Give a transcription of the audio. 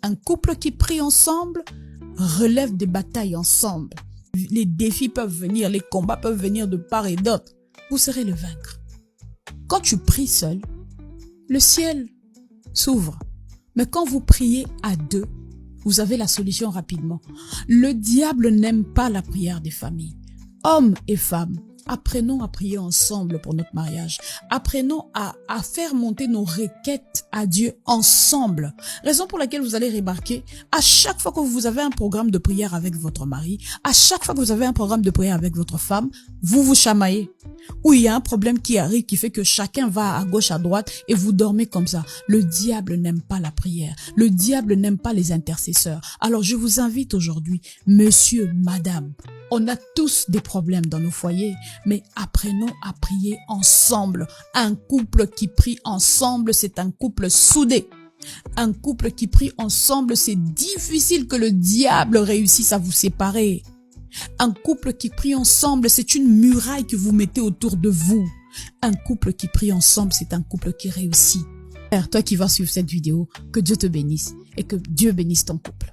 Un couple qui prie ensemble relève des batailles ensemble. Les défis peuvent venir, les combats peuvent venir de part et d'autre. Vous serez le vaincre. Quand tu pries seul, le ciel s'ouvre. Mais quand vous priez à deux, vous avez la solution rapidement. Le diable n'aime pas la prière des familles. Hommes et femmes, apprenons à prier ensemble pour notre mariage. Apprenons à faire monter nos requêtes à Dieu ensemble. Raison pour laquelle vous allez remarquer, à chaque fois que vous avez un programme de prière avec votre mari, à chaque fois que vous avez un programme de prière avec votre femme, vous vous chamaillez. Ou il y a un problème qui arrive qui fait que chacun va à gauche, à droite et vous dormez comme ça. Le diable n'aime pas la prière. Le diable n'aime pas les intercesseurs. Alors je vous invite aujourd'hui, monsieur, madame, on a tous des problèmes dans nos foyers, mais apprenons à prier ensemble. Un couple qui prie ensemble, c'est un couple soudé. Un couple qui prie ensemble, c'est difficile que le diable réussisse à vous séparer. Un couple qui prie ensemble, c'est une muraille que vous mettez autour de vous. Un couple qui prie ensemble, c'est un couple qui réussit. Toi qui vas suivre cette vidéo, que Dieu te bénisse et que Dieu bénisse ton couple.